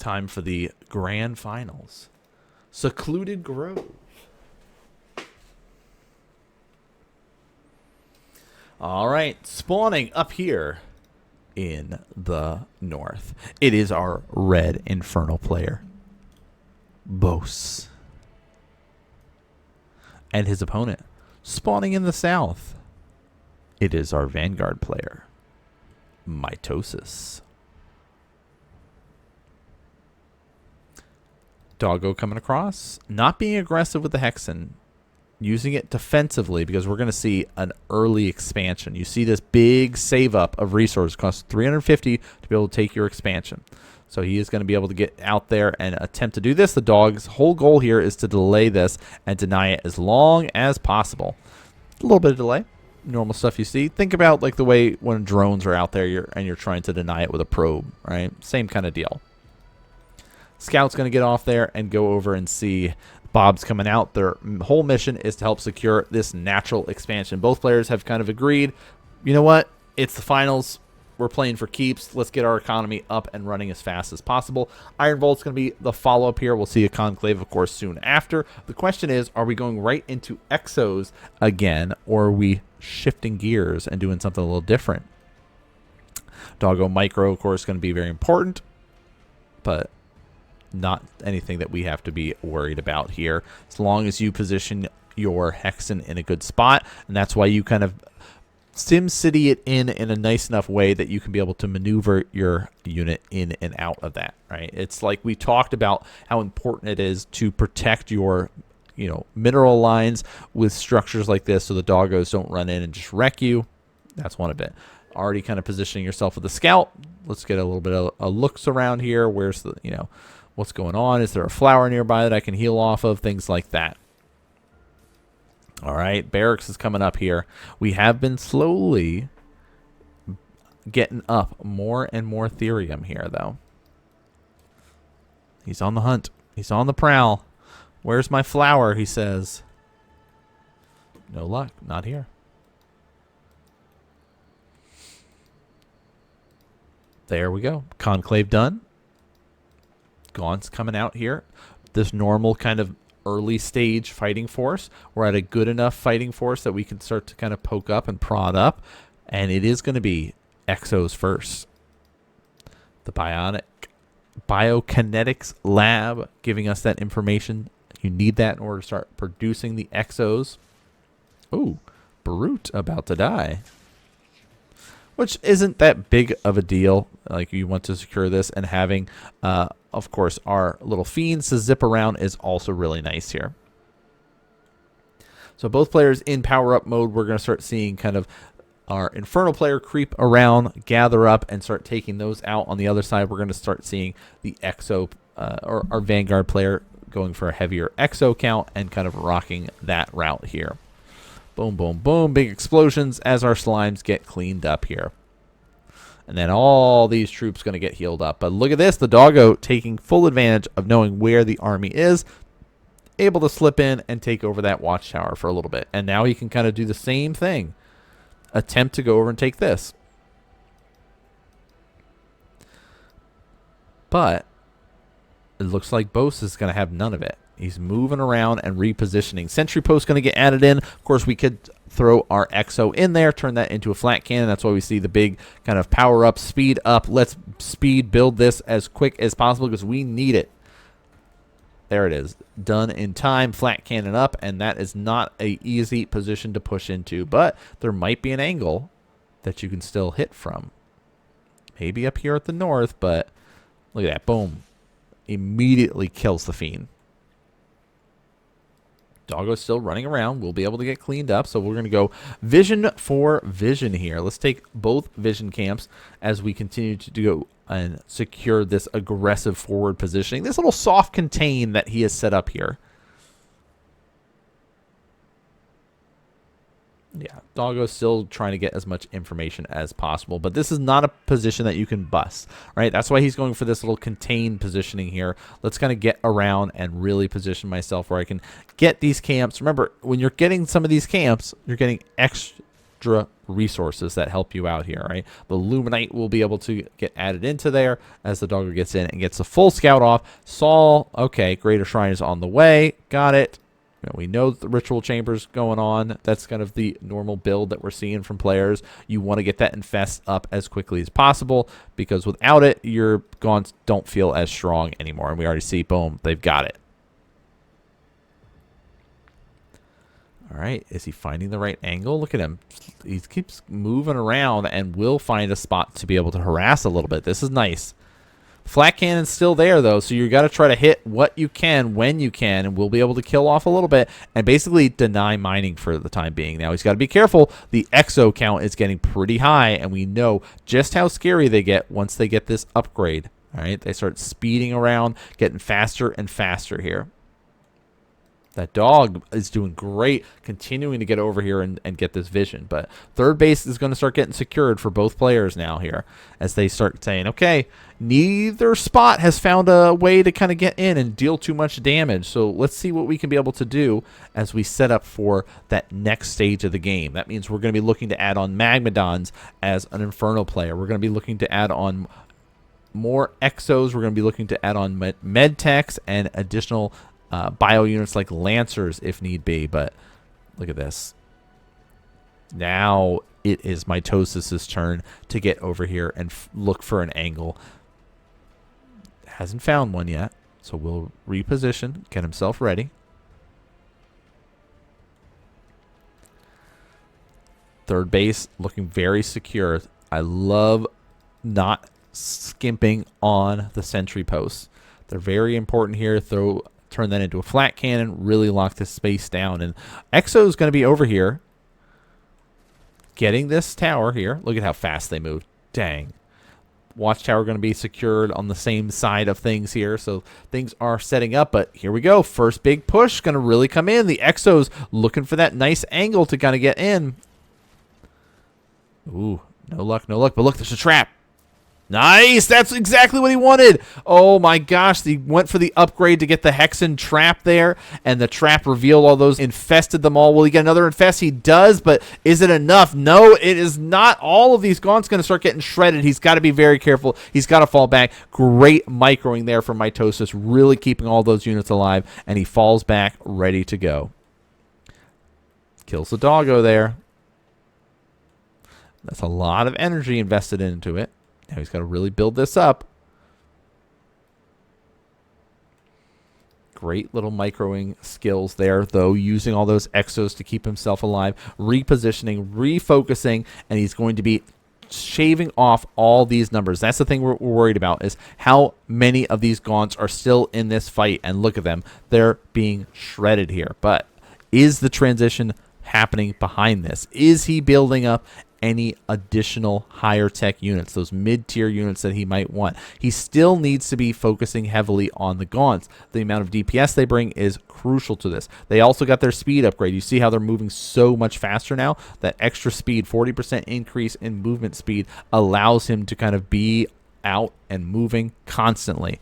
time for the grand finals. Secluded Grove. All right, spawning up here in the north. It is our red Infernal player, Bosse. And his opponent, spawning in the south. It is our Vanguard player, Mitosis. Doggo coming across, not being aggressive with the Hexen, using it defensively because we're going to see an early expansion. You see this big save up of resources, costs 350 to be able to take your expansion. So he is going to be able to get out there and attempt to do this. The dog's whole goal here is to delay this and deny it as long as possible. A little bit of delay, normal stuff you see. Think about like the way when drones are out there you're trying to deny it with a probe, right? Same kind of deal. Scout's going to get off there and go over and see Bob's coming out. Their whole mission is to help secure this natural expansion. Both players have kind of agreed, you know what? It's the finals. We're playing for keeps. Let's get our economy up and running as fast as possible. Iron Volt's going to be the follow-up here. We'll see a Conclave, of course, soon after. The question is, are we going right into Exos again, or are we shifting gears and doing something a little different? Doggo Micro, of course, is going to be very important, but not anything that we have to be worried about here, as long as you position your Hexen in a good spot. And that's why you kind of SimCity it in a nice enough way that you can be able to maneuver your unit in and out of that, right? It's like we talked about how important it is to protect your mineral lines with structures like this so the doggos don't run in and just wreck you. That's one of it. Already kind of positioning yourself with the scout. Let's get a little bit of a looks around here. Where's the, what's going on? Is there a flower nearby that I can heal off of? Things like that. All right, Barracks is coming up here. We have been slowly getting up more and more Therium here, though. He's on the hunt. He's on the prowl. Where's my flower, he says. No luck. Not here. There we go. Conclave done. Gaunt's coming out here. This normal kind of early stage fighting force. We're at a good enough fighting force that we can start to kind of poke up and prod up. And it is going to be Exos first. The Biokinetics Lab giving us that information. You need that in order to start producing the Exos. Ooh, Brute about to die. Which isn't that big of a deal. Like, you want to secure this, and having, of course, our little fiends to zip around is also really nice here. So both players in power-up mode, we're going to start seeing kind of our Infernal player creep around, gather up, and start taking those out. On the other side, we're going to start seeing the Exo, or our Vanguard player going for a heavier Exo count and kind of rocking that route here. Boom, boom, boom. Big explosions as our slimes get cleaned up here. And then all these troops going to get healed up. But look at this. The doggo taking full advantage of knowing where the army is. Able to slip in and take over that watchtower for a little bit. And now he can kind of do the same thing. Attempt to go over and take this. But it looks like Bosse is going to have none of it. He's moving around and repositioning. Sentry post going to get added in. Of course, we could throw our Exo in there, turn that into a flat cannon. That's why we see the big kind of power up, speed up. Let's speed build this as quick as possible because we need it. There it is. Done in time. Flat cannon up, and that is not an easy position to push into, but there might be an angle that you can still hit from. Maybe up here at the north, but look at that. Boom. Immediately kills the fiend. Doggo's still running around. We'll be able to get cleaned up. So we're going to go vision for vision here. Let's take both vision camps as we continue to go and secure this aggressive forward positioning. This little soft contain that he has set up here. Yeah, Doggo's still trying to get as much information as possible, but this is not a position that you can bust, right? That's why he's going for this little contained positioning here. Let's kind of get around and really position myself where I can get these camps. Remember, when you're getting some of these camps, you're getting extra resources that help you out here, right? The Luminite will be able to get added into there as the doggo gets in and gets a full scout off. Saul, okay, Greater Shrine is on the way. Got it. We know the ritual chambers going on. That's kind of the normal build that we're seeing from players. You want to get that infest up as quickly as possible because without it, your gaunts don't feel as strong anymore. And we already see, boom, they've got it. All right, is he finding the right angle? Look at him. He keeps moving around and will find a spot to be able to harass a little bit. This is nice. Flat cannon's still there, though, so you got to try to hit what you can when you can, and we'll be able to kill off a little bit and basically deny mining for the time being. Now, he's got to be careful. The exo count is getting pretty high, and we know just how scary they get once they get this upgrade. All right, they start speeding around, getting faster and faster here. That dog is doing great, continuing to get over here and get this vision. But third base is going to start getting secured for both players now here as they start saying, okay, neither spot has found a way to kind of get in and deal too much damage. So let's see what we can be able to do as we set up for that next stage of the game. That means we're going to be looking to add on Magmadons as an Infernal player. We're going to be looking to add on more Exos. We're going to be looking to add on med techs and additional bio units like Lancers if need be. But look at this. Now it is Mitosis' turn to get over here and look for an angle. Hasn't found one yet, so we'll reposition, get himself ready. Third base looking very secure. I love not skimping on the sentry posts. They're very important here. Turn that into a flat cannon, really lock this space down. And Exo is going to be over here getting this tower here. Look at how fast they move. Dang. Watchtower going to be secured on the same side of things here. So things are setting up, but here we go. First big push going to really come in. The Exo's looking for that nice angle to kind of get in. Ooh, no luck, no luck. But look, there's a trap. Nice! That's exactly what he wanted! Oh my gosh, he went for the upgrade to get the Hexen trap there, and the trap revealed all those, infested them all. Will he get another infest? He does, but is it enough? No, it is not. All of these gaunts going to start getting shredded. He's got to be very careful. He's got to fall back. Great microing there from Mitosis, really keeping all those units alive, and he falls back ready to go. Kills the doggo there. That's a lot of energy invested into it. Now he's got to really build this up. Great little microing skills there, though, using all those Exos to keep himself alive, repositioning, refocusing, and he's going to be shaving off all these numbers. That's the thing we're worried about, is how many of these gaunts are still in this fight. And look at them. They're being shredded here. But is the transition happening behind this? Is he building up any additional higher tech units, those mid-tier units that he might want? He still needs to be focusing heavily on the gaunts. The amount of DPS they bring is crucial to this. They also got their speed upgrade. You see how they're moving so much faster now? That extra speed, 40% increase in movement speed, allows him to kind of be out and moving constantly.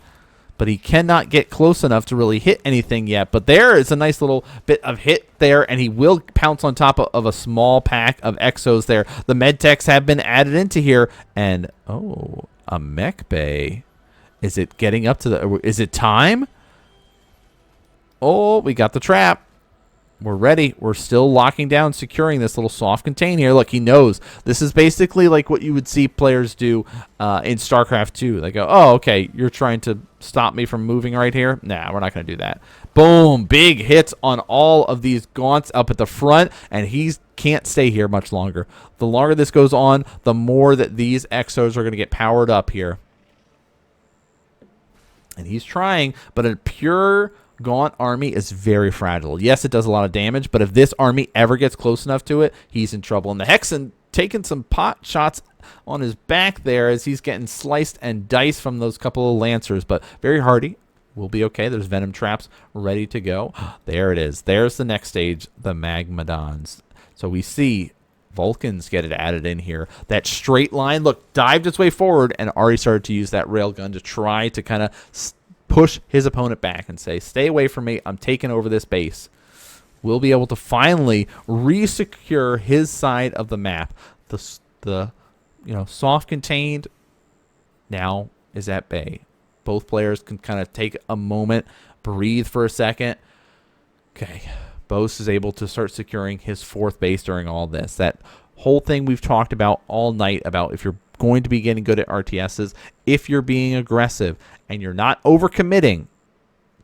But he cannot get close enough to really hit anything yet. But there is a nice little bit of hit there, and he will pounce on top of a small pack of Exos there. The medtechs have been added into here, and oh, a mech bay. Is it getting up to the... Is it time? Oh, we got the trap. We're ready. We're still locking down, securing this little soft contain here. Look, he knows. This is basically like what you would see players do in StarCraft 2. They go, oh, okay, you're trying to stop me from moving right here? Nah, we're not going to do that. Boom, big hits on all of these gaunts up at the front, and he can't stay here much longer. The longer this goes on, the more that these Exos are going to get powered up here. And he's trying, but a pure Gaunt army is very fragile. Yes, it does a lot of damage, but if this army ever gets close enough to it, he's in trouble. And the Hexen taking some pot shots on his back there as he's getting sliced and diced from those couple of Lancers, but very hardy. We'll be okay. There's venom traps ready to go. There it is. There's the next stage, the Magmadons. So we see Vulcans get it added in here. That straight line, look, dived its way forward and already started to use that railgun to try to kind of push his opponent back and say, stay away from me. I'm taking over this base. We'll be able to finally re-secure his side of the map. The soft contained now is at bay. Both players can kind of take a moment, breathe for a second. Okay, Bosse is able to start securing his 4th base during all this. That whole thing we've talked about all night about if you're going to be getting good at RTSs, if you're being aggressive and you're not overcommitting,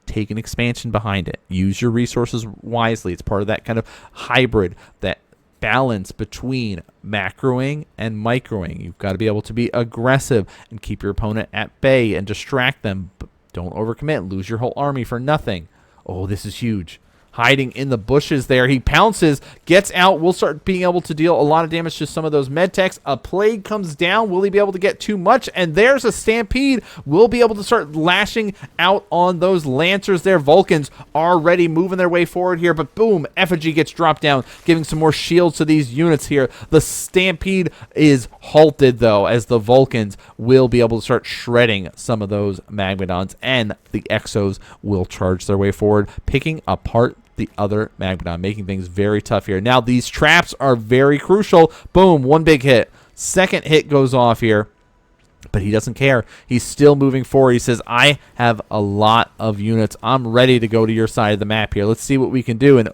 take an expansion behind it. Use your resources wisely. It's part of that kind of hybrid, that balance between macroing and microing. You've got to be able to be aggressive and keep your opponent at bay and distract them. But don't overcommit. Lose your whole army for nothing. Oh, this is huge. Hiding in the bushes there. He pounces, gets out. We'll start being able to deal a lot of damage to some of those med techs. A plague comes down. Will he be able to get too much? And there's a stampede. We'll be able to start lashing out on those lancers there. Vulcans already moving their way forward here, but boom, effigy gets dropped down, giving some more shields to these units here. The stampede is halted, though, as the Vulcans will be able to start shredding some of those Magmadons, and the Exos will charge their way forward, picking apart the other Magmadon, making things very tough here. Now, these traps are very crucial. Boom, 1 big hit. 2nd hit goes off here, but he doesn't care. He's still moving forward. He says, I have a lot of units. I'm ready to go to your side of the map here. Let's see what we can do. And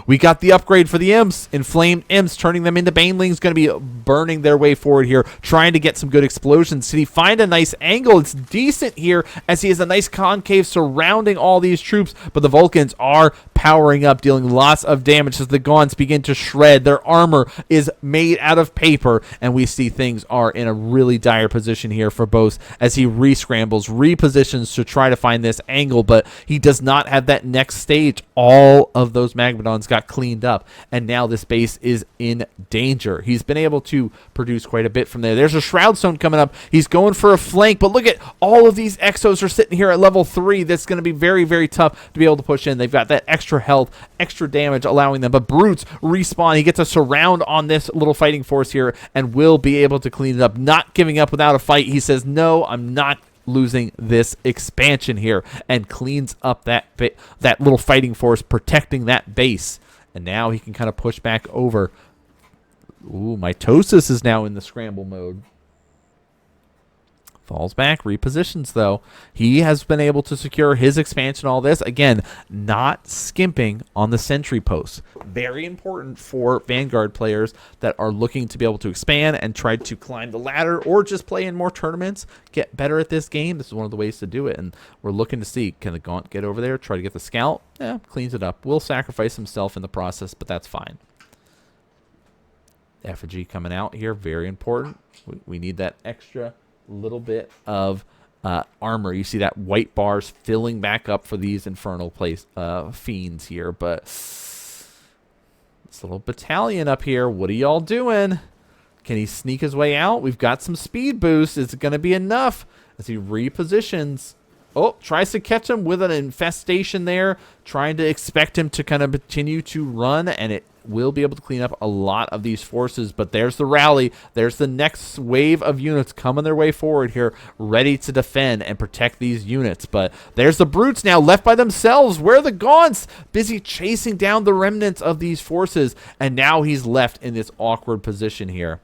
we got the upgrade for the imps. Inflamed imps, turning them into banelings, going to be burning their way forward here, trying to get some good explosions. Did he find a nice angle? It's decent here, as he has a nice concave surrounding all these troops, but the Vulcans are powering up, dealing lots of damage as the Gaunts begin to shred. Their armor is made out of paper, and we see things are in a really dire position here for Bosse as he re-scrambles, repositions to try to find this angle, but he does not have that next stage. All of those Magmadons got cleaned up, and now this base is in danger. He's been able to produce quite a bit from there. There's a Shroud Stone coming up. He's going for a flank, but look at all of these Exos are sitting here at level 3. That's going to be very, very tough to be able to push in. They've got that extra health, extra damage allowing them, but Brutes respawn. He gets a surround on this little fighting force here and will be able to clean it up, not giving up without a fight. He says, no, I'm not losing this expansion here, and cleans up that little fighting force, protecting that base. And now he can kind of push back over. Ooh, Mitosis is now in the scramble mode. Falls back, repositions, though. He has been able to secure his expansion, all this. Again, not skimping on the sentry posts. Very important for Vanguard players that are looking to be able to expand and try to climb the ladder, or just play in more tournaments, get better at this game. This is one of the ways to do it, and we're looking to see, can the Gaunt get over there, try to get the scout? Yeah, cleans it up. Will sacrifice himself in the process, but that's fine. Effigy coming out here, very important. We need that extra little bit of armor. You see that white bars filling back up for these Infernal fiends here, but this little battalion up here, what are y'all doing? Can he sneak his way out? We've got some speed boost. Is it going to be enough as he repositions? Oh, tries to catch him with an infestation there, trying to expect him to kind of continue to run, and it will be able to clean up a lot of these forces. But there's the rally. There's the next wave of units coming their way forward here, ready to defend and protect these units. But there's the Brutes now left by themselves. Where are the Gaunts? Busy chasing down the remnants of these forces, and now he's left in this awkward position here.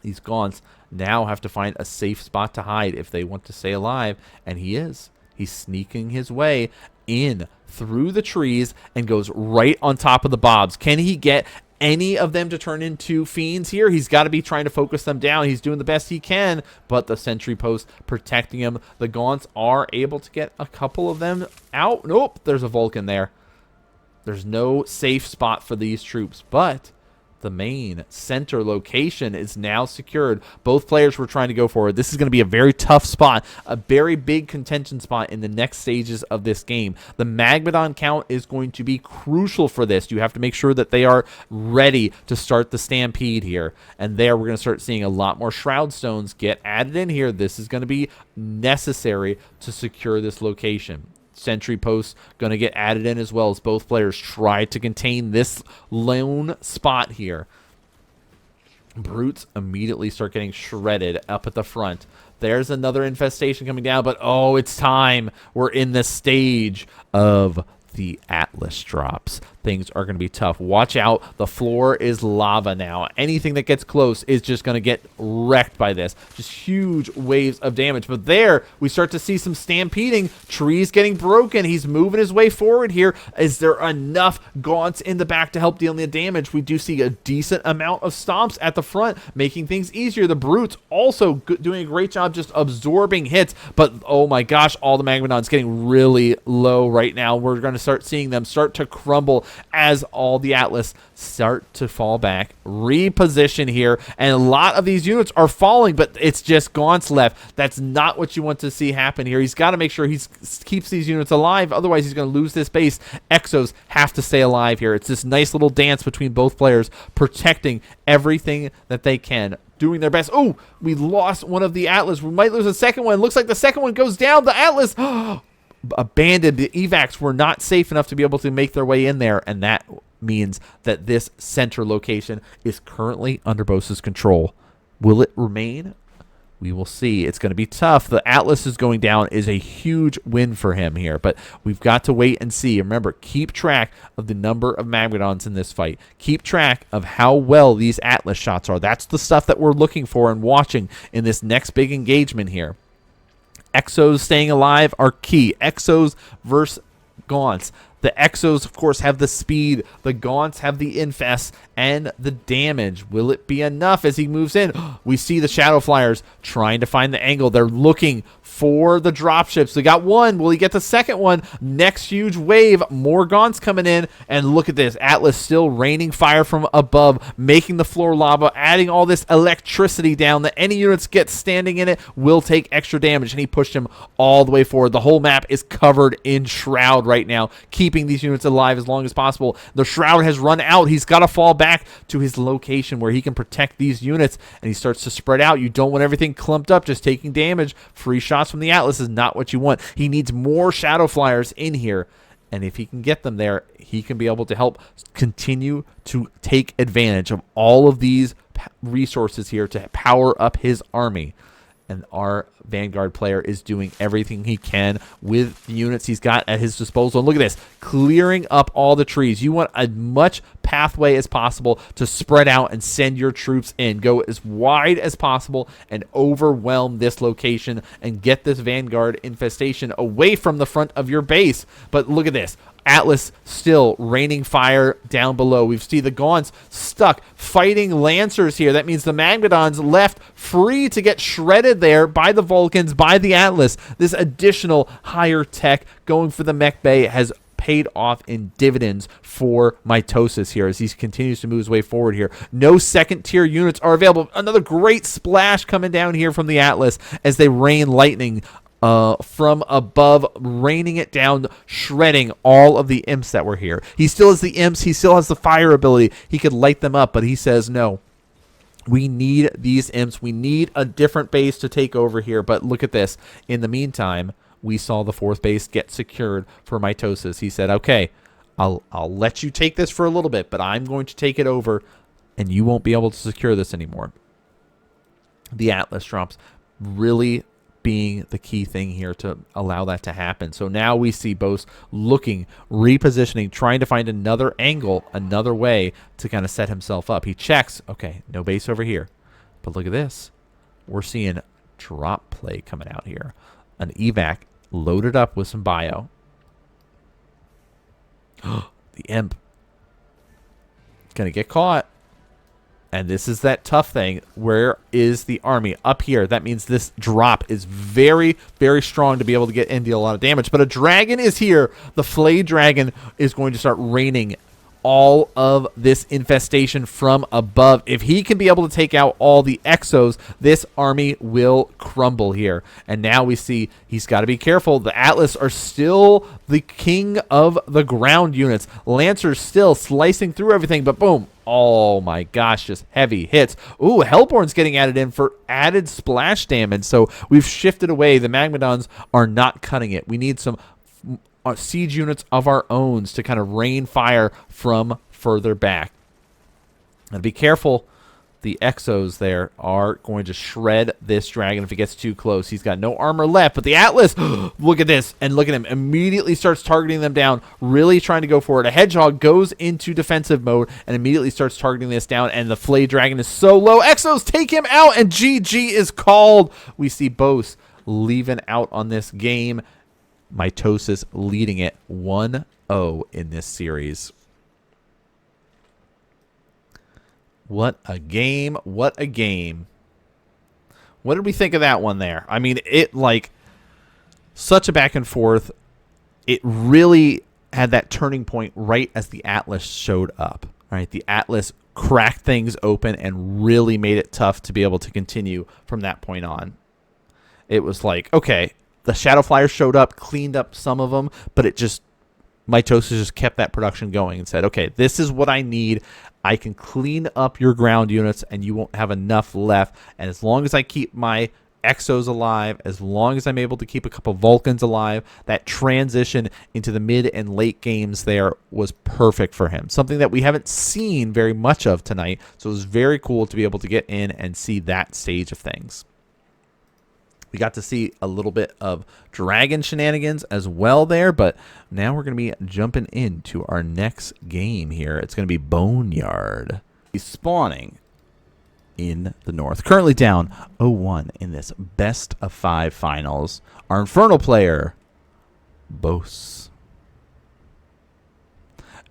These Gaunts now have to find a safe spot to hide if they want to stay alive, and he is. He's sneaking his way in through the trees and goes right on top of the Bobs. Can he get any of them to turn into fiends here? He's got to be trying to focus them down. He's doing the best he can, but the sentry post protecting him. The Gaunts are able to get a couple of them out. Nope, there's a Vulcan there. There's no safe spot for these troops, but the main center location is now secured. Both players were trying to go forward. This is going to be a very tough spot, a very big contention spot in the next stages of this game. The Magmadon count is going to be crucial for this. You have to make sure that they are ready to start the stampede here. And there we're going to start seeing a lot more Shroud Stones get added in here. This is going to be necessary to secure this location. Sentry posts going to get added in as well as both players try to contain this lone spot here. Brutes immediately start getting shredded up at the front. There's another infestation coming down, but oh, it's time. We're in the stage of the Atlas drops, things are going to be tough. Watch out. The floor is lava now. Anything that gets close is just going to get wrecked by this. Just huge waves of damage. But there, we start to see some stampeding. Trees getting broken. He's moving his way forward here. Is there enough gaunts in the back to help deal the damage? We do see a decent amount of stomps at the front, making things easier. The brutes also doing a great job just absorbing hits. But, oh my gosh, all the Magmadons getting really low right now. We're going to start seeing them start to crumble as all the Atlas start to fall back, reposition here, and a lot of these units are falling, but it's just gaunts left. That's not what you want to see happen here. He's got to make sure he keeps these units alive, otherwise he's going to lose this base. Exos have to stay alive here. It's this nice little dance between both players, protecting everything that they can, doing their best. Oh, we lost one of the Atlas. We might lose a second one. Looks like the second one goes down. The Atlas abandoned. The evacs were not safe enough to be able to make their way in there, and that means that this center location is currently under Bosse's control. Will it remain? We will see. It's going to be tough. The Atlas is going down is a huge win for him here, but we've got to wait and see. Remember, keep track of the number of Magmadons in this fight. Keep track of how well these Atlas shots are. That's the stuff that we're looking for and watching in this next big engagement here. Exos staying alive are key. Exos versus Gaunts. The Exos, of course, have the speed. The Gaunts have the infest and the damage. Will it be enough as he moves in? We see the Shadow Flyers trying to find the angle. They're looking for the dropships. They got one. Will he get the second one? Next huge wave. More Gaunts coming in. And look at this. Atlas still raining fire from above, making the floor lava, adding all this electricity down that any units get standing in it will take extra damage. And he pushed him all the way forward. The whole map is covered in Shroud right now, keeping these units alive as long as possible. The Shroud has run out. He's got to fall back to his location where he can protect these units, and he starts to spread out. You don't want everything clumped up, just taking damage. Free shots from the Atlas is not what you want. He needs more Shadow Flyers in here, and if he can get them there, he can be able to help continue to take advantage of all of these resources here to power up his army. And our Vanguard player is doing everything he can with the units he's got at his disposal. And look at this, clearing up all the trees. You want as much pathway as possible to spread out and send your troops in. Go as wide as possible and overwhelm this location and get this Vanguard infestation away from the front of your base. But look at this. Atlas still raining fire down below. We see the Gaunts stuck fighting Lancers here. That means the Magmadons left free to get shredded there by the Vulcans, by the Atlas. This additional higher tech going for the mech bay has paid off in dividends for Mitosis here as he continues to move his way forward here. No second tier units are available. Another great splash coming down here from the Atlas as they rain lightning from above, raining it down, shredding all of the imps that were here. He still has the imps. He still has the fire ability. He could light them up, but he says, no, we need these imps. We need a different base to take over here. But look at this. In the meantime, we saw the fourth base get secured for Mitosis. He said, okay, I'll let you take this for a little bit, but I'm going to take it over, and you won't be able to secure this anymore. The Atlas drops really being the key thing here to allow that to happen. So now we see Bosse looking, repositioning, trying to find another angle, another way to kind of set himself up. He checks, okay, no base over here. But look at this. We're seeing drop play coming out here. An evac loaded up with some bio. The imp. Gonna get caught. And this is that tough thing. Where is the army? Up here. That means this drop is very, very strong to be able to get and deal a lot of damage. But a dragon is here. The flayed dragon is going to start raining all of this infestation from above. If he can be able to take out all the Exos, this army will crumble here. And now we see he's got to be careful. The Atlas are still the king of the ground units. Lancers still slicing through everything, but boom. Oh my gosh, just heavy hits. Ooh, Hellborn's getting added in for added splash damage. So we've shifted away. The Magmadons are not cutting it. We need some siege units of our own to kind of rain fire from further back. And be careful. the Exos there are going to shred this dragon if it gets too close. He's got no armor left, but the Atlas, look at this, and look at him, immediately starts targeting them down, really trying to go for it. A Hedgehog goes into defensive mode and immediately starts targeting this down, and the Flay Dragon is so low. Exos take him out, and GG is called. We see Bosse leaving out on this game. Mitosis leading it 1-0 in this series. What a game. What a game. What did we think of that one there? I mean, it like such a back and forth. It really had that turning point right as the Atlas showed up. Right? The Atlas cracked things open and really made it tough to be able to continue from that point on. It was like, okay, the Shadow Flyers showed up, cleaned up some of them, but it just, Mitosis just kept that production going and said, okay, this is what I need. I can clean up your ground units and you won't have enough left. And as long as I keep my Exos alive, as long as I'm able to keep a couple Vulcans alive, that transition into the mid and late games there was perfect for him. Something that we haven't seen very much of tonight. So it was very cool to be able to get in and see that stage of things. We got to see a little bit of dragon shenanigans as well there, but now we're going to be jumping into our next game here. It's going to be Boneyard. He's spawning in the north. Currently down 0-1 in this best of 5 finals. Our Infernal player, Bosse.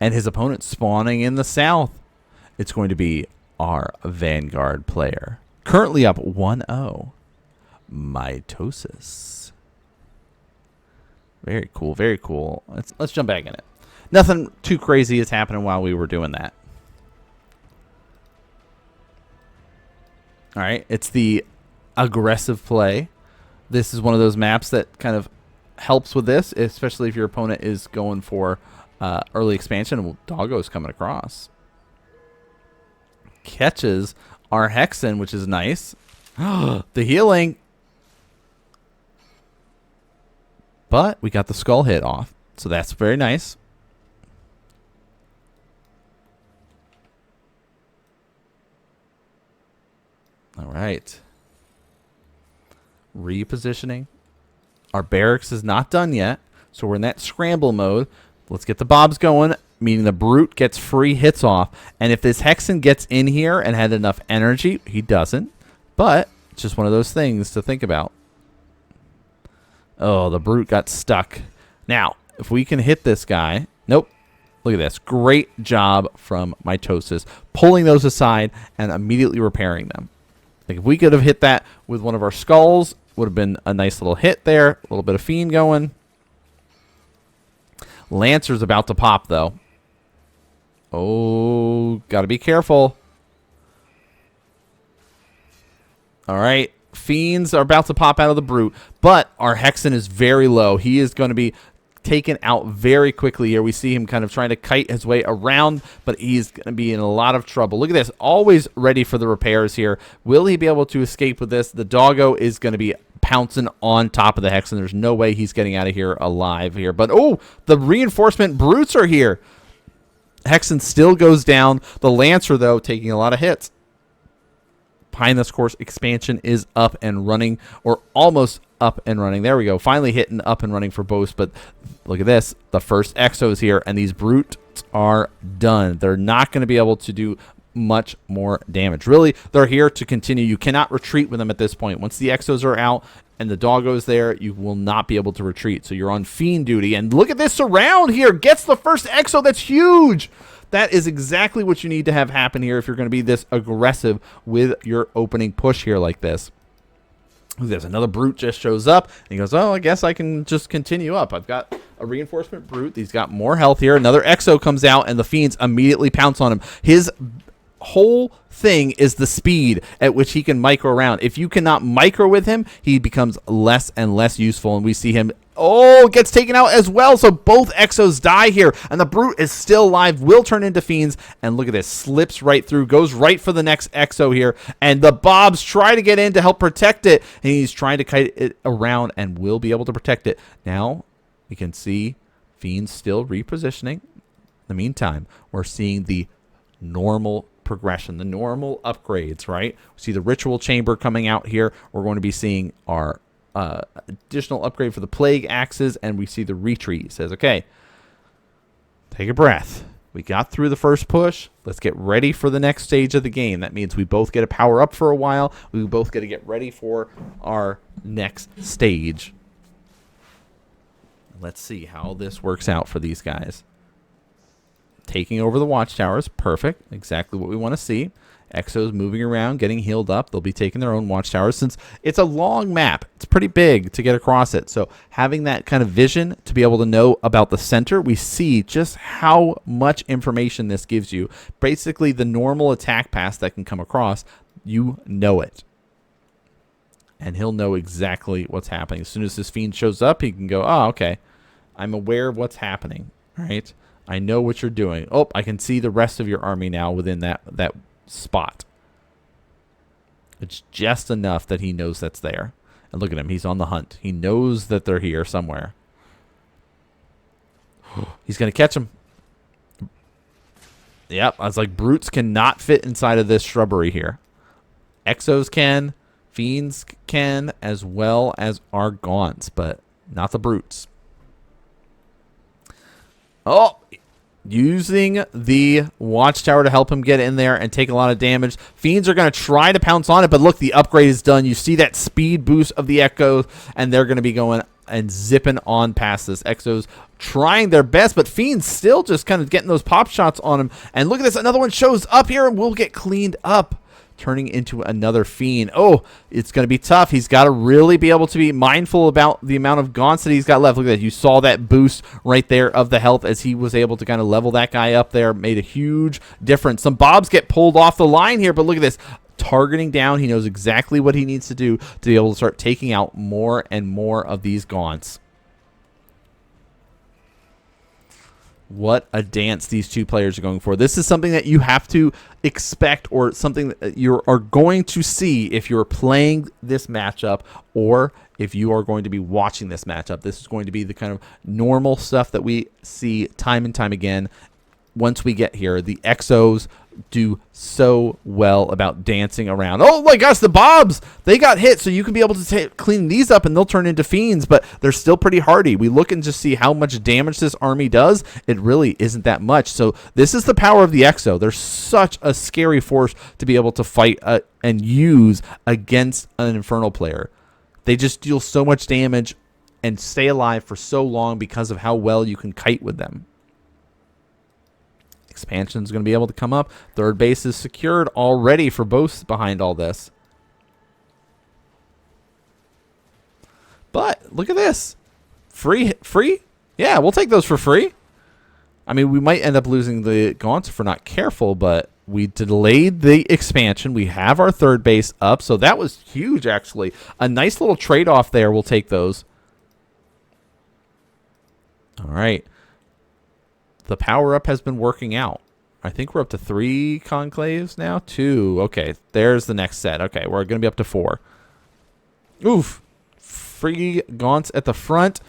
And his opponent spawning in the south. It's going to be our Vanguard player. Currently up 1-0. Mitosis. Very cool, very cool. Let's jump back in it. Nothing too crazy is happening while we were doing that. All right, it's the aggressive play. This is one of those maps that kind of helps with this, especially if your opponent is going for early expansion. Doggo's coming across. Catches our Hexen, which is nice. The healing. But we got the skull hit off, so that's very nice. All right. Repositioning. Our barracks is not done yet, so we're in that scramble mode. Let's get the bobs going, meaning the brute gets free hits off. And if this Hexen gets in here and had enough energy, he doesn't. But it's just one of those things to think about. Oh, the brute got stuck. Now, if we can hit this guy. Nope. Look at this. Great job from Mitosis. Pulling those aside and immediately repairing them. Like if we could have hit that with one of our skulls, would have been a nice little hit there. A little bit of fiend going. Lancer's about to pop, though. Oh, got to be careful. All right. Fiends are about to pop out of the brute, but our Hexen is very low. He is going to be taken out very quickly here. We see him kind of trying to kite his way around, but he's going to be in a lot of trouble. Look at this. Always ready for the repairs here. Will he be able to escape with this? The doggo is going to be pouncing on top of the Hexen. There's no way he's getting out of here alive here. But, oh, the reinforcement brutes are here. Hexen still goes down. The Lancer, though, taking a lot of hits. Behind Course expansion is up and running, or almost up and running. There we go. Finally hitting up and running for Bosse. But look at this. The first Exos here, and these brutes are done. They're not going to be able to do much more damage. Really, they're here to continue. You cannot retreat with them at this point. Once the Exos are out and the doggo's there, you will not be able to retreat. So you're on fiend duty. And look at this surround here. Gets the first Exo. That's huge. That is exactly what you need to have happen here if you're going to be this aggressive with your opening push here like this. There's another brute just shows up, and he goes, oh, I guess I can just continue up. I've got a reinforcement brute. He's got more health here. Another Exo comes out, and the fiends immediately pounce on him. His whole thing is the speed at which he can micro around. If you cannot micro with him, he becomes less and less useful, and we see him, oh, gets taken out as well. So both Exos die here, and the brute is still alive, will turn into fiends, and look at this, slips right through, goes right for the next Exo here, and the bobs try to get in to help protect it, and he's trying to kite it around and will be able to protect it. Now we can see fiends still repositioning. In the meantime, we're seeing the normal progression, the normal upgrades, right? We see the ritual chamber coming out here. We're going to be seeing our additional upgrade for the plague axes, and we see the retreat. It says, okay, take a breath. We got through the first push. Let's get ready for the next stage of the game. That means we both get to power up for a while. We both get to get ready for our next stage. Let's see how this works out for these guys. Taking over the watchtowers. Perfect. Exactly what we want to see. Exos moving around, getting healed up. They'll be taking their own watchtowers. Since it's a long map, it's pretty big to get across it. So having that kind of vision to be able to know about the center, we see just how much information this gives you. Basically, the normal attack path that can come across, you know it. And he'll know exactly what's happening. As soon as this fiend shows up, he can go, oh, okay. I'm aware of what's happening, right? I know what you're doing. Oh, I can see the rest of your army now within that spot. It's just enough that he knows that's there. And look at him. He's on the hunt. He knows that they're here somewhere. He's going to catch him. Yep. I was like, brutes cannot fit inside of this shrubbery here. Exos can. Fiends can, as well as our gaunts, but not the brutes. Oh, using the watchtower to help him get in there and take a lot of damage. Fiends are going to try to pounce on it, but look, the upgrade is done. You see that speed boost of the Echoes, and they're going to be going and zipping on past this. Exos trying their best, but Fiends still just kind of getting those pop shots on him. And look at this. Another one shows up here, and we'll get cleaned up, turning into another Fiend. Oh, it's going to be tough. He's got to really be able to be mindful about the amount of gaunts that he's got left. Look at that. You saw that boost right there of the health as he was able to kind of level that guy up there. Made a huge difference. Some bobs get pulled off the line here, but look at this. Targeting down. He knows exactly what he needs to do to be able to start taking out more and more of these gaunts. What a dance these two players are going for. This is something that you have to expect, or something that you are going to see if you're playing this matchup, or if you are going to be watching this matchup. This is going to be the kind of normal stuff that we see time and time again. Once we get here, the Exos do so well about dancing around. Oh my gosh, the bobs! They got hit, so you can be able to clean these up and they'll turn into fiends, but they're still pretty hardy. We look and just see how much damage this army does. It really isn't that much. So this is the power of the Exo. They're such a scary force to be able to fight and use against an Infernal player. They just deal so much damage and stay alive for so long because of how well you can kite with them. Expansion is going to be able to come up. Third base is secured already for Bosse behind all this. But look at this. Free? Yeah, we'll take those for free. I mean, we might end up losing the gaunts if we're not careful, but we delayed the expansion. We have our third base up, so that was huge, actually. A nice little trade-off there. We'll take those. All right. The power-up has been working out. I think we're up to 3 conclaves now. 2. Okay, there's the next set. Okay, we're going to be up to 4. Oof. Free gaunts at the front.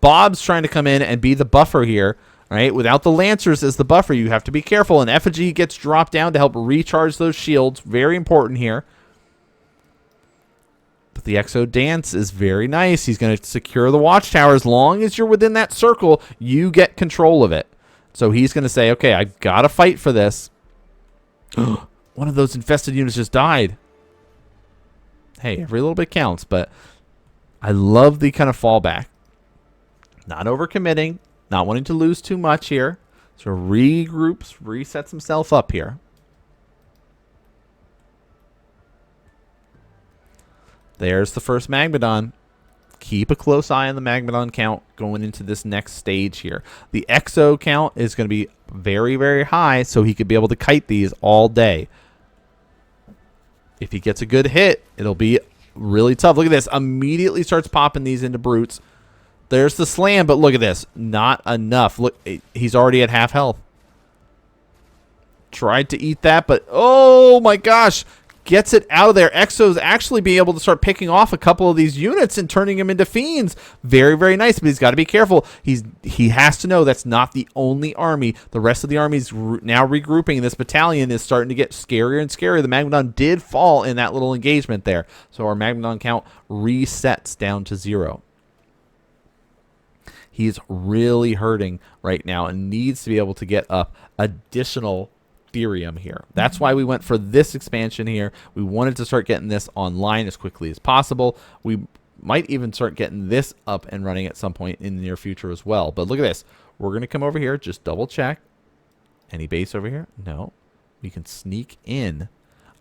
Bob's trying to come in and be the buffer here. All right, without the Lancers as the buffer, you have to be careful. And Effigy gets dropped down to help recharge those shields. Very important here. But the Exo dance is very nice. He's going to secure the watchtower. As long as you're within that circle, you get control of it. So he's going to say, okay, I've got to fight for this. One of those infested units just died. Hey, every little bit counts, but I love the kind of fallback. Not overcommitting, not wanting to lose too much here. So regroups, resets himself up here. There's the first Magmadon. Keep a close eye on the Magmadon count going into this next stage here. The Exo count is going to be very, very high, so he could be able to kite these all day. If he gets a good hit, it'll be really tough. Look at this. Immediately starts popping these into brutes. There's the slam, but look at this. Not enough. Look, he's already at half health. Tried to eat that, but oh my gosh. gets it out of there. Exo's actually being able to start picking off a couple of these units and turning them into fiends. Very, very nice, but he's got to be careful. He has to know that's not the only army. The rest of the army is now regrouping. This battalion is starting to get scarier and scarier. The Magmadon did fall in that little engagement there, so our Magmadon count resets down to 0. He's really hurting right now and needs to be able to get up additional Therium here. That's why we went for this expansion here. We wanted to start getting this online as quickly as possible. We might even start getting this up and running at some point in the near future as well. But look at this. We're going to come over here, just double check. Any base over here? No. We can sneak in.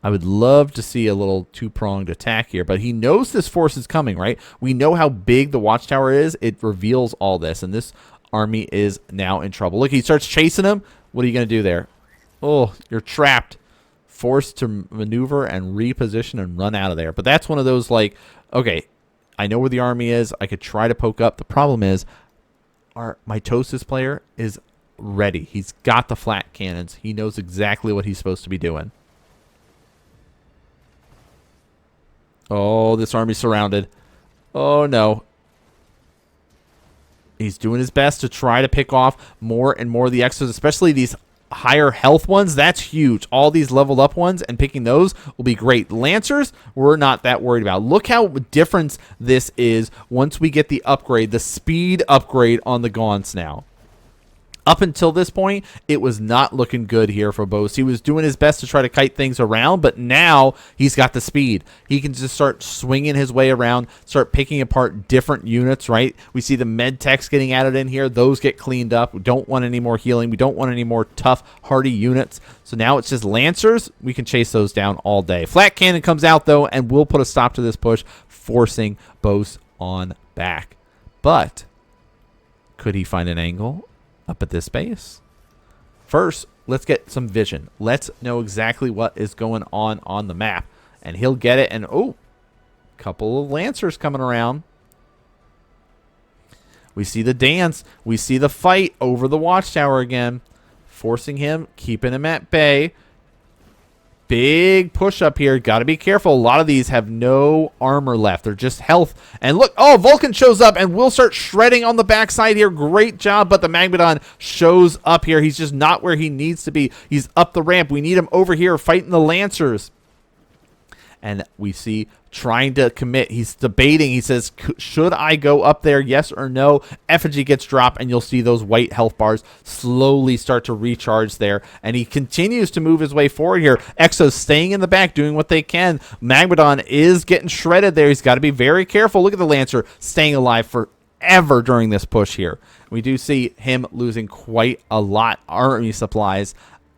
I would love to see a little two-pronged attack here, but he knows this force is coming, right? We know how big the watchtower is. It reveals all this, and this army is now in trouble. Look, he starts chasing him. What are you going to do there? Oh, you're trapped. Forced to maneuver and reposition and run out of there. But that's one of those, like, okay, I know where the army is. I could try to poke up. The problem is our mitosis player is ready. He's got the flat cannons. He knows exactly what he's supposed to be doing. Oh, this army's surrounded. Oh, no. He's doing his best to try to pick off more and more of the Exos, especially these higher health ones. That's huge. All these leveled up ones, and picking those will be great. Lancers, we're not that worried about. Look how different this is once we get the upgrade, the speed upgrade on the Gaunts now. Up until this point, it was not looking good here for Bosse. He was doing his best to try to kite things around, but now he's got the speed. He can just start swinging his way around, start picking apart different units, right? We see the med techs getting added in here. Those get cleaned up. We don't want any more healing. We don't want any more tough, hardy units. So now it's just Lancers. We can chase those down all day. Flat Cannon comes out, though, and will put a stop to this push, forcing Bosse on back. But could he find an angle up at this base? First, let's get some vision. Let's know exactly what is going on the map. And he'll get it. And, oh, couple of Lancers coming around. We see the dance. We see the fight over the watchtower again. Forcing him, keeping him at bay. Big push up here. Got to be careful. A lot of these have no armor left. They're just health. And look, oh, Vulcan shows up and we'll start shredding on the backside here. Great job, but the Magmadon shows up here. He's just not where he needs to be. He's up the ramp. We need him over here fighting the Lancers. And we see trying to commit. He's debating. He says, should I go up there? Yes or no? Effigy gets dropped, and you'll see those white health bars slowly start to recharge there. And he continues to move his way forward here. Exo's staying in the back, doing what they can. Magmadon is getting shredded there. He's got to be very careful. Look at the Lancer staying alive forever during this push here. We do see him losing quite a lot. Army supplies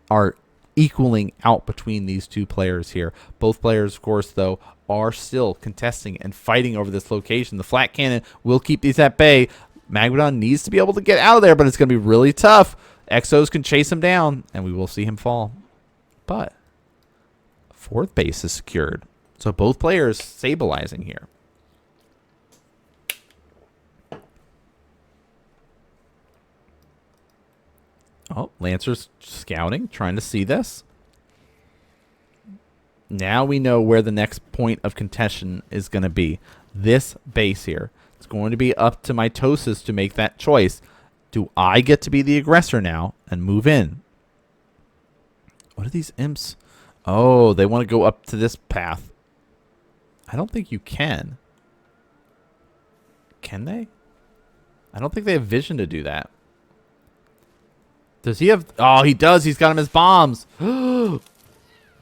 are equaling out between these two players here. Both players, of course, though, are still contesting and fighting over this location. The flat cannon will keep these at bay. Magmadon needs to be able to get out of there, but it's going to be really tough. Exos can chase him down, and we will see him fall. But fourth base is secured. So both players stabilizing here. Oh, Lancer's scouting, trying to see this. Now we know where the next point of contention is going to be. This base here. It's going to be up to Mitosis to make that choice. Do I get to be the aggressor now and move in? What are these imps? Oh, they want to go up to this path. I don't think you can. Can they? I don't think they have vision to do that. Does he have... Oh, he does. He's got him as bombs.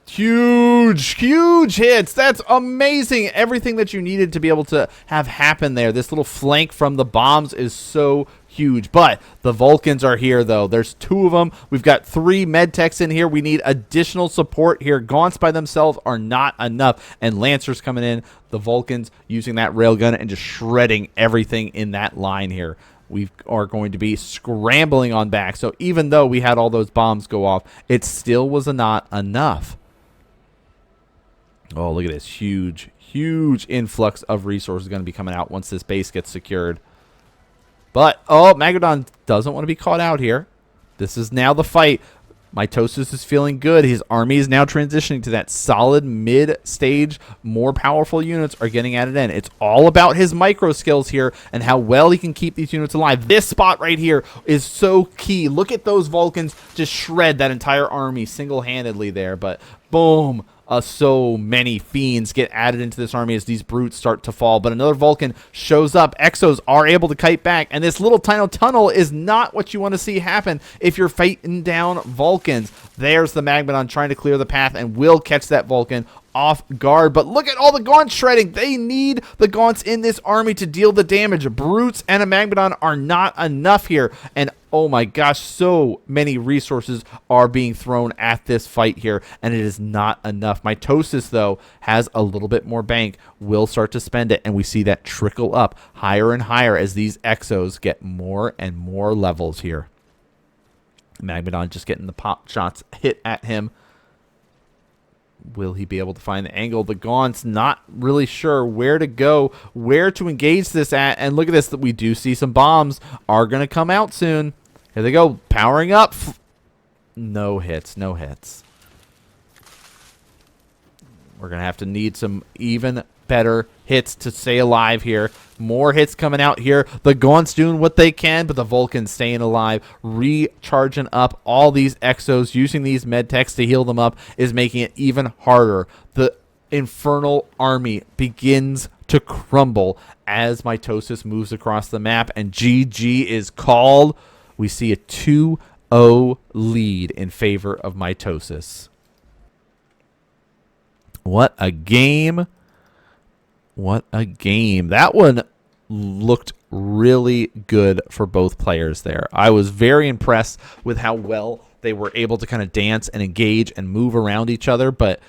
Huge, huge hits. That's amazing. Everything that you needed to be able to have happen there. This little flank from the bombs is so huge. But the Vulcans are here, though. There's two of them. We've got 3 med techs in here. We need additional support here. Gaunts by themselves are not enough. And Lancers coming in. The Vulcans using that railgun and just shredding everything in that line here. We are going to be scrambling on back. So even though we had all those bombs go off, it still was not enough. Oh, look at this. Huge, huge influx of resources going to be coming out once this base gets secured. But, oh, Magmadon doesn't want to be caught out here. This is now the fight. Mitosis is feeling good. His army is now transitioning to that solid mid-stage. More powerful units are getting added in. It's all about his micro skills here and how well he can keep these units alive. This spot right here is so key. Look at those Vulcans just shred that entire army single-handedly there. But boom. So many fiends get added into this army as these brutes start to fall. But another Vulcan shows up. Exos are able to kite back. And this little tiny tunnel is not what you want to see happen if you're fighting down Vulcans. There's the Magmadon trying to clear the path and will catch that Vulcan off guard. But look at all the gaunts shredding. They need the gaunts in this army to deal the damage. Brutes and a Magmadon are not enough here. And oh my gosh, so many resources are being thrown at this fight here, and it is not enough. Mitosis, though, has a little bit more bank, will start to spend it, and we see that trickle up higher and higher as these Exos get more and more levels here. Magmadon just getting the pop shots hit at him. Will he be able to find the angle? The Gaunt's not really sure where to go, where to engage this at. And look at this, that we do see some bombs are going to come out soon. Here they go, powering up. No hits, no hits. We're going to have to need some even better hits to stay alive here. More hits coming out here. The Gaunt's doing what they can, but the Vulcan's staying alive, recharging up all these Exos, using these medtechs to heal them up is making it even harder. The Infernal army begins to crumble as Mitosis moves across the map, and GG is called. We see a 2-0 lead in favor of Mitosis. What a game. What a game. That one looked really good for both players there. I was very impressed with how well they were able to kind of dance and engage and move around each other, but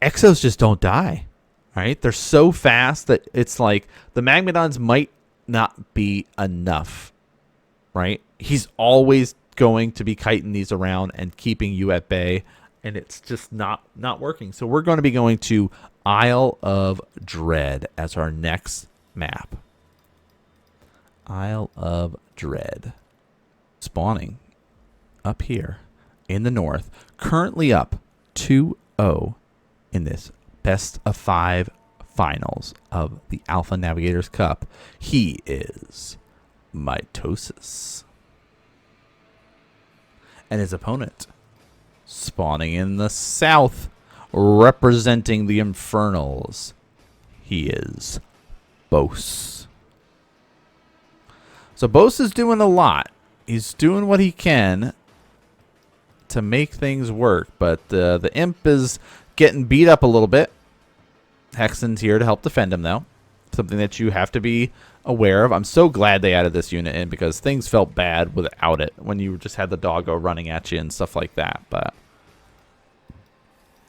Exos just don't die, right? They're so fast that it's like the Magmadons might not be enough, right? He's always going to be kiting these around and keeping you at bay, and it's just not working. So we're going to be going to Isle of Dread as our next map. Isle of Dread. Spawning up here in the north. Currently up 2-0 in this best of 5 finals of the Alpha Navigators Cup. He is Mitosis. And his opponent spawning in the south, representing the Infernals, he is Bosse. So Bosse is doing a lot. He's doing what he can to make things work, but the Imp is getting beat up a little bit. Hexen's here to help defend him, though. Something that you have to be aware of. I'm so glad they added this unit in because things felt bad without it when you just had the doggo running at you and stuff like that. But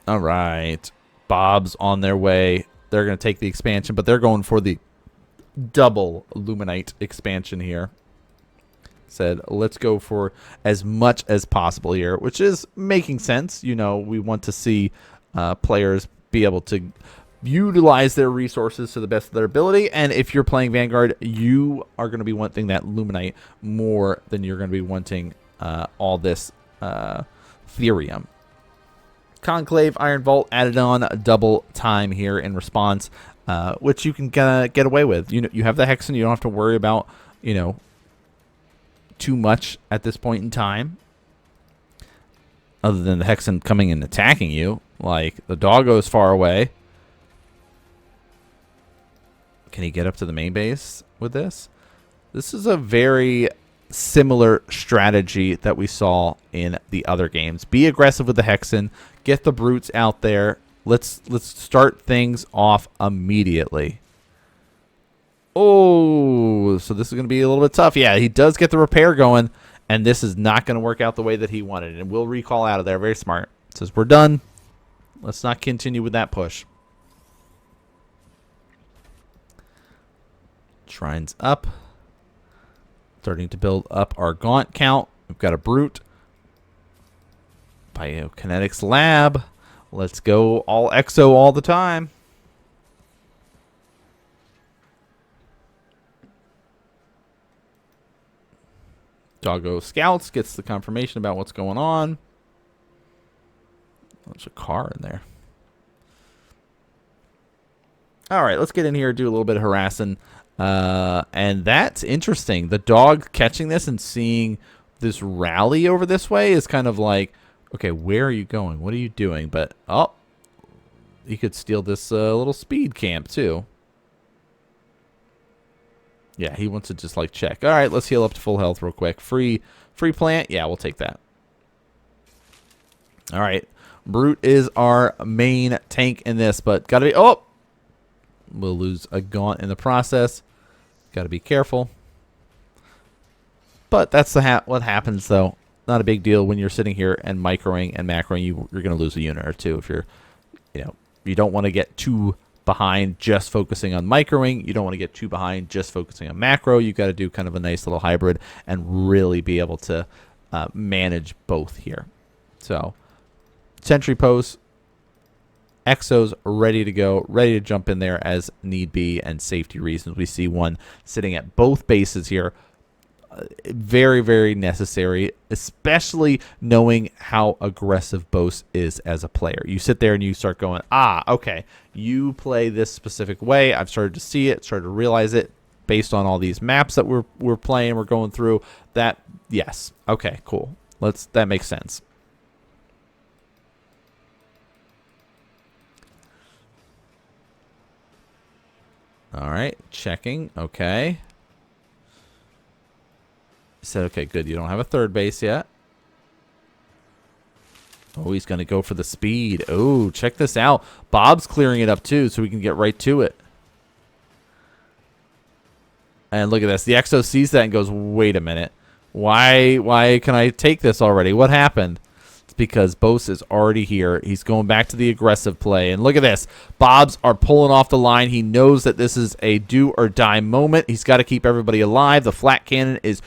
all right, Bob's on their way. They're going to take the expansion, but they're going for the double Illuminite expansion here. Said, let's go for as much as possible here, which is making sense. You know, we want to see players be able to utilize their resources to the best of their ability. And if you're playing Vanguard, you are going to be wanting that Illuminite more than you're going to be wanting all this Therium. Conclave Iron Vault added on double time here in response, which you can get away with. You know, you have the Hexen. You don't have to worry about, you know, too much at this point in time, other than the Hexen coming and attacking you. Like, the doggo is far away. Can he get up to the main base with this? This is a very similar strategy that we saw in the other games. Be aggressive with the Hexen. Get the brutes out there. Let's start things off immediately. Oh, so this is going to be a little bit tough. Yeah, he does get the repair going, and this is not going to work out the way that he wanted. And we'll recall out of there. Very smart. Says, we're done. Let's not continue with that push. Shrines up. Starting to build up our Gaunt count. We've got a Brute. Biokinetics Lab. Let's go all Exo all the time. Doggo scouts, gets the confirmation about what's going on. There's a car in there. All right, let's get in here, do a little bit of harassing. And that's interesting. The dog catching this and seeing this rally over this way is kind of like, okay, where are you going? What are you doing? But, oh, he could steal this little speed camp, too. Yeah, he wants to just, like, check. All right, let's heal up to full health real quick. Free plant? Yeah, we'll take that. All right. Brute is our main tank in this, but got to be... Oh! We'll lose a gaunt in the process. Got to be careful. But that's what happens, though. Not a big deal when you're sitting here and microing and macroing. You're going to lose a unit or two if you're, you don't want to get too behind just focusing on microing. You don't want to get too behind just focusing on macro. You got to do kind of a nice little hybrid and really be able to manage both here. So, sentry posts. Exos ready to go, ready to jump in there as need be, and safety reasons. We see one sitting at both bases here. Very, very necessary, especially knowing how aggressive Bosse is as a player. You sit there and you start going, okay, you play this specific way. I've started to see it, started to realize it based on all these maps that we're playing, we're going through. That, yes, okay, cool. That makes sense. All right, checking. Okay. Said, okay, good. You don't have a third base yet. Oh, he's going to go for the speed. Oh, check this out. Bob's clearing it up, too, so we can get right to it. And look at this. The Exo sees that and goes, wait a minute. Why can I take this already? What happened? Because Bosse is already here. He's going back to the aggressive play. And look at this. Bobs are pulling off the line. He knows that this is a do or die moment. He's got to keep everybody alive. The flat cannon is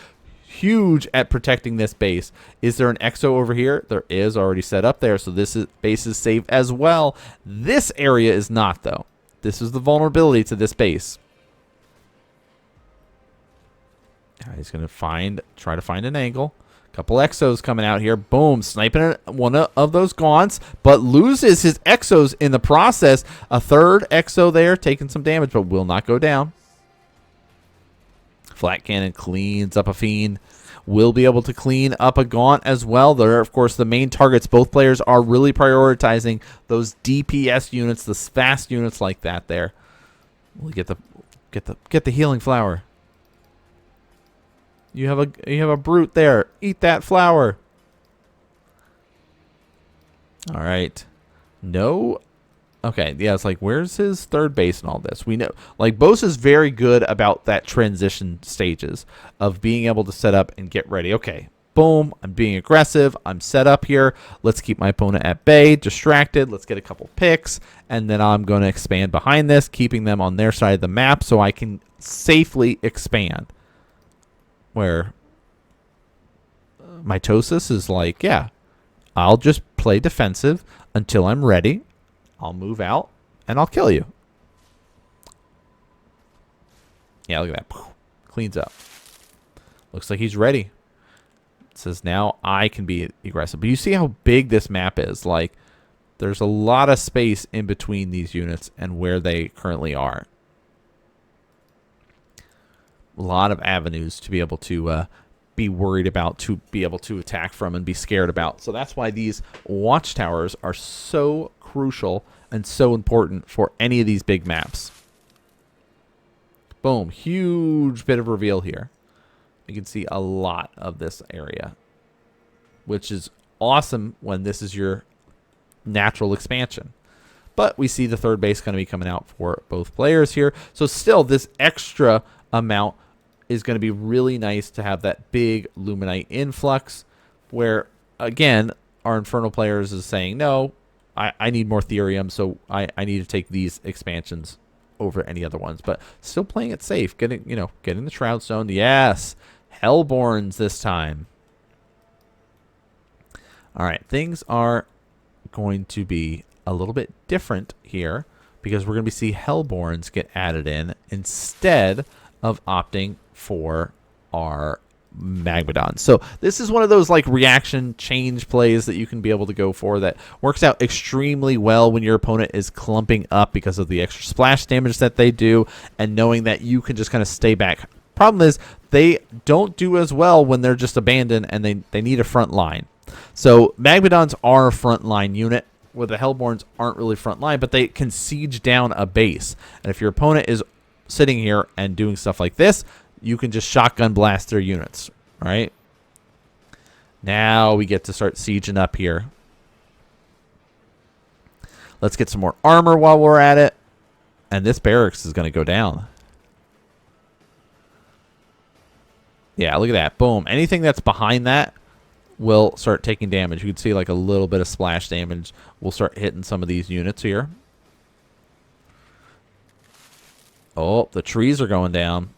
huge at protecting this base. Is there an Exo over here? There is, already set up there. So this base is safe as well. This area is not, though. This is the vulnerability to this base. He's going to try to find an angle. Couple Exos coming out here. Boom. Sniping one of those gaunts, but loses his Exos in the process. A third Exo there taking some damage, but will not go down. Flat cannon cleans up a fiend. Will be able to clean up a gaunt as well. They're, of course, the main targets. Both players are really prioritizing those DPS units, the fast units like that there. We'll get the healing flower. You have a brute there. Eat that flower. All right. No. Okay. Yeah, it's like, where's his third base and all this? We know, like, Bosse is very good about that transition stages of being able to set up and get ready. Okay. Boom. I'm being aggressive. I'm set up here. Let's keep my opponent at bay, distracted. Let's get a couple picks. And then I'm going to expand behind this, keeping them on their side of the map so I can safely expand. Where Mitosis is like, yeah, I'll just play defensive until I'm ready. I'll move out, and I'll kill you. Yeah, look at that. Cleans up. Looks like he's ready. It says now I can be aggressive. But you see how big this map is. Like, there's a lot of space in between these units and where they currently are. A lot of avenues to be able to be worried about, to be able to attack from and be scared about. So that's why these watchtowers are so crucial and so important for any of these big maps. Boom. Huge bit of reveal here. You can see a lot of this area, which is awesome when this is your natural expansion. But we see the third base going to be coming out for both players here. So still, this extra amount is going to be really nice to have that big Luminite influx where, again, our Infernal players is saying, no, I need more Therium, so I need to take these expansions over any other ones. But still playing it safe, getting the Shroud Stone. Yes, Hellborns this time. All right, things are going to be a little bit different here because we're going to see Hellborns get added in instead of opting for our Magmadons. So this is one of those like reaction change plays that you can be able to go for that works out extremely well when your opponent is clumping up because of the extra splash damage that they do, and knowing that you can just kind of stay back. Problem is they don't do as well when they're just abandoned and they need a front line. So Magmadons are a front line unit, where the Hellborns aren't really front line, but they can siege down a base. And if your opponent is sitting here and doing stuff like this, you can just shotgun blast their units, right? Now we get to start sieging up here. Let's get some more armor while we're at it. And this barracks is going to go down. Yeah, look at that. Boom. Anything that's behind that will start taking damage. You can see like a little bit of splash damage will start hitting some of these units here. Oh, the trees are going down.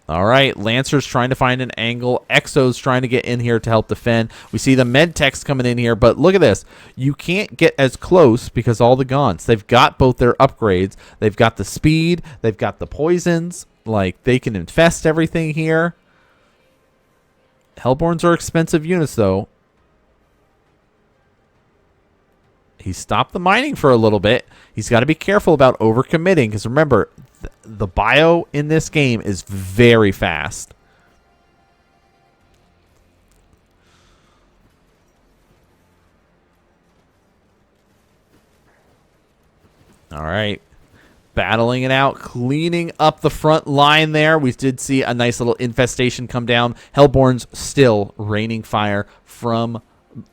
All right, Lancer's trying to find an angle. Exo's trying to get in here to help defend. We see the med techs coming in here, but look at this. You can't get as close because all the gaunts. They've got both their upgrades. They've got the speed. They've got the poisons. Like, they can infest everything here. Hellborns are expensive units, though. He stopped the mining for a little bit. He's got to be careful about overcommitting, because remember, the bio in this game is very fast. All right. Battling it out, cleaning up the front line there. We did see a nice little infestation come down. Hellborns still raining fire from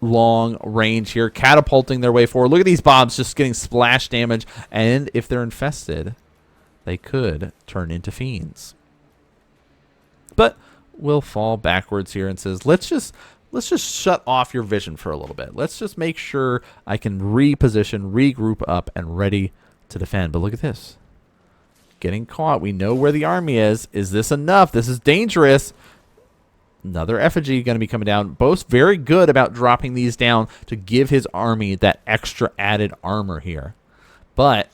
long range here, catapulting their way forward. Look at these bombs just getting splash damage, and if they're infested, they could turn into fiends. But we'll fall backwards here and says, let's just shut off your vision for a little bit. Let's just make sure I can reposition, regroup up, and ready to defend. But look at this. Getting caught. We know where the army is. Is this enough? This is dangerous. Another effigy going to be coming down. Bo's very good about dropping these down to give his army that extra added armor here. But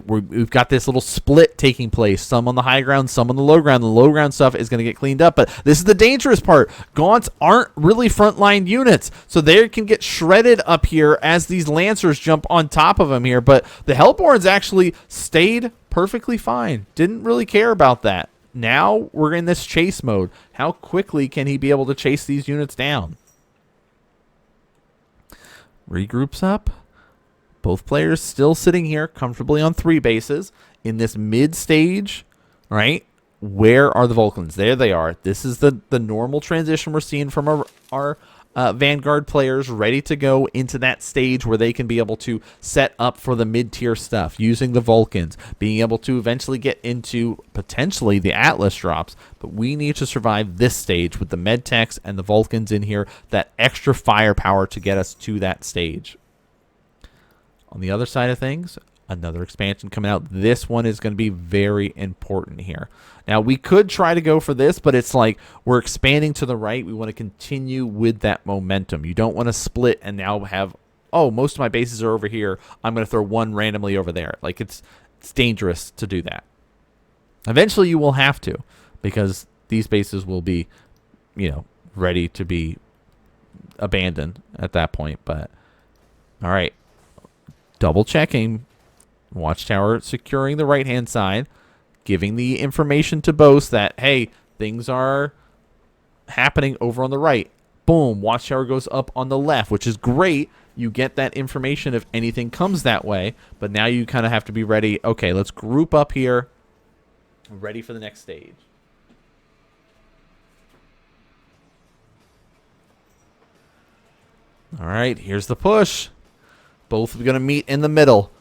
we've got this little split taking place. Some on the high ground, some on the low ground. The low ground stuff is going to get cleaned up. But this is the dangerous part. Gaunts aren't really frontline units. So they can get shredded up here as these Lancers jump on top of them here. But the Hellborns actually stayed perfectly fine. Didn't really care about that. Now we're in this chase mode. How quickly can he be able to chase these units down? Regroups up. Both players still sitting here comfortably on 3 bases in this mid stage, right? Where are the Vulcans? There they are. This is the normal transition we're seeing from our Vanguard players ready to go into that stage where they can be able to set up for the mid-tier stuff using the Vulcans, being able to eventually get into potentially the Atlas drops. But we need to survive this stage with the Medtechs and the Vulcans in here, that extra firepower to get us to that stage. On the other side of things, another expansion coming out. This one is going to be very important here. Now, we could try to go for this, but it's like we're expanding to the right. We want to continue with that momentum. You don't want to split and now have, oh, most of my bases are over here. I'm going to throw one randomly over there. Like, it's dangerous to do that. Eventually, you will have to, because these bases will be, you know, ready to be abandoned at that point. But, all right. Double checking. Watchtower securing the right-hand side, giving the information to Bosse that, hey, things are happening over on the right. Boom, Watchtower goes up on the left, which is great. You get that information if anything comes that way, but now you kind of have to be ready. Okay, let's group up here. Ready for the next stage. All right, here's the push. Both are going to meet in the middle.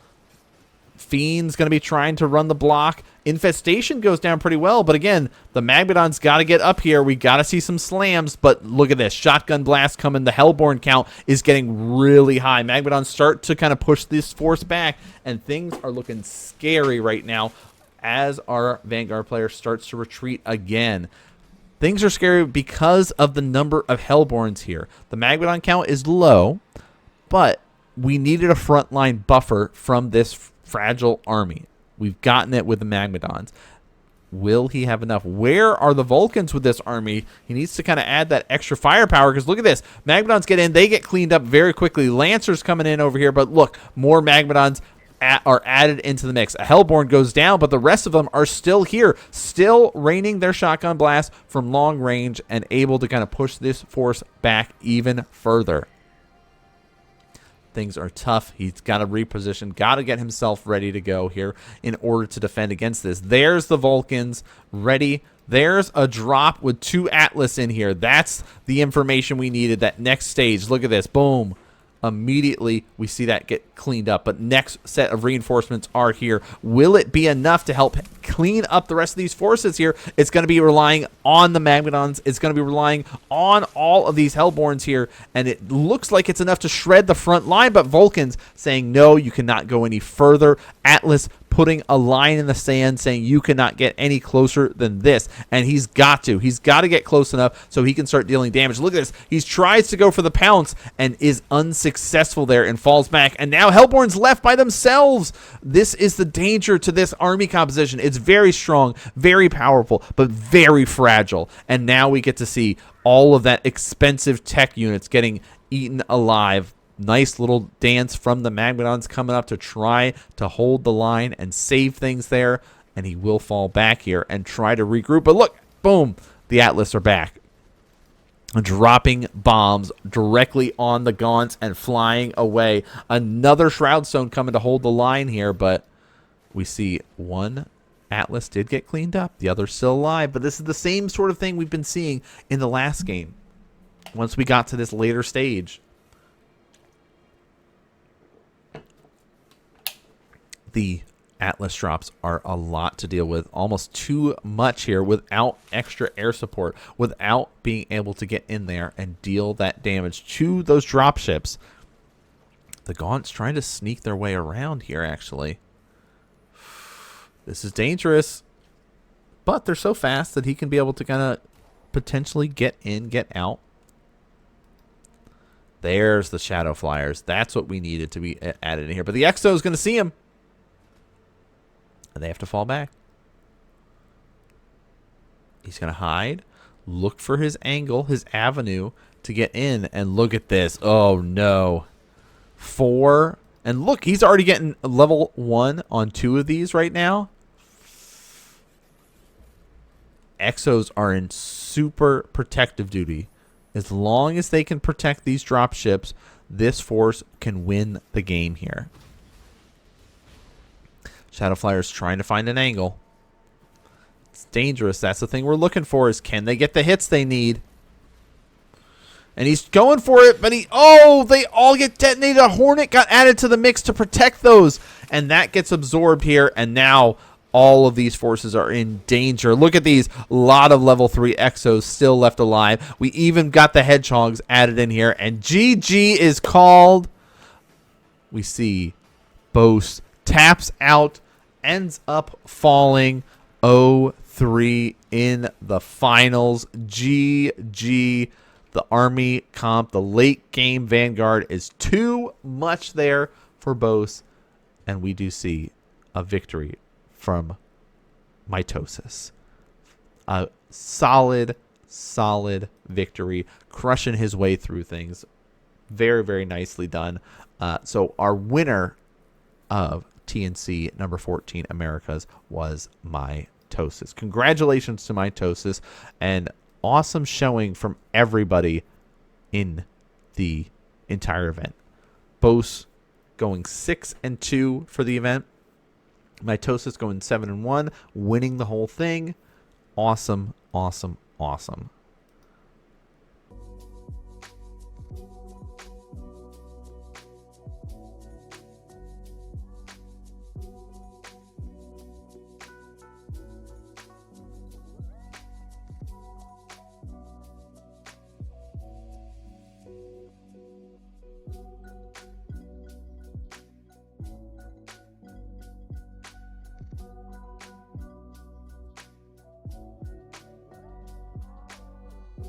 Fiend's going to be trying to run the block. Infestation goes down pretty well, but again, the Magmadon's got to get up here. We got to see some slams, but look at this. Shotgun blast coming. The Hellborn count is getting really high. Magmadons start to kind of push this force back, and things are looking scary right now as our Vanguard player starts to retreat again. Things are scary because of the number of Hellborns here. The Magmadon count is low, but we needed a frontline buffer from this fragile army. We've gotten it with the Magmadons. Will he have enough? Where are the Vulcans with this army? He needs to kind of add that extra firepower, because look at this. Magmadons get in. They get cleaned up very quickly. Lancers coming in over here, but look, more Magmadons are added into the mix. A Hellborn goes down, but the rest of them are still here, still raining their shotgun blast from long range and able to kind of push this force back even further. Things are tough. He's got to reposition, got to get himself ready to go here in order to defend against this. There's the Vulcans ready. There's a drop with 2 Atlas in here. That's the information we needed. That next stage. Look at this. Boom. Immediately we see that get cleaned up, but next set of reinforcements are here. Will it be enough to help clean up the rest of these forces here? It's going to be relying on the Magmadons. It's going to be relying on all of these Hellborns here, and it looks like it's enough to shred the front line, but Vulcans saying no, you cannot go any further. Atlas putting a line in the sand saying you cannot get any closer than this, and he's got to get close enough so he can start dealing damage. Look at this. He tries to go for the pounce and is unsuccessful there and falls back, and now Hellborn's left by themselves. This is the danger to this army composition. It's very strong, very powerful, but very fragile, and now we get to see all of that expensive tech units getting eaten alive. Nice little dance from the Magmadons coming up to try to hold the line and save things there. And he will fall back here and try to regroup. But look, boom, the Atlas are back. Dropping bombs directly on the Gaunts and flying away. Another Shroud Stone coming to hold the line here. But we see one Atlas did get cleaned up. The other's still alive. But this is the same sort of thing we've been seeing in the last game. Once we got to this later stage. The Atlas drops are a lot to deal with, almost too much here without extra air support, without being able to get in there and deal that damage to those drop ships. The Gaunt's trying to sneak their way around here, actually. This is dangerous, but they're so fast that he can be able to kind of potentially get in, get out. There's the Shadow Flyers. That's what we needed to be added in here, but the Exo is going to see him. And they have to fall back. He's going to hide, look for his angle, his avenue to get in, and look at this. Oh, no. 4. And look, he's already getting level 1 on 2 of these right now. Exos are in super protective duty. As long as they can protect these drop ships, this force can win the game here. Shadow Flyers trying to find an angle. It's dangerous. That's the thing we're looking for, is can they get the hits they need? And he's going for it, but they all get detonated. A Hornet got added to the mix to protect those, and that gets absorbed here, and now all of these forces are in danger. Look at these. A lot of level 3 Exos still left alive. We even got the Hedgehogs added in here, and GG is called. We see Bosse taps out, ends up falling 0-3 in the finals. GG. The army comp, the late game Vanguard is too much there for Bosse. And we do see a victory from Mitosis. A solid victory, crushing his way through things. Very, very nicely done. So our winner of TNC number 14 Americas was Mitosis. Congratulations to Mitosis, and awesome showing from everybody in the entire event. Bosse going 6-2 for the event. Mitosis going 7-1, winning the whole thing. Awesome.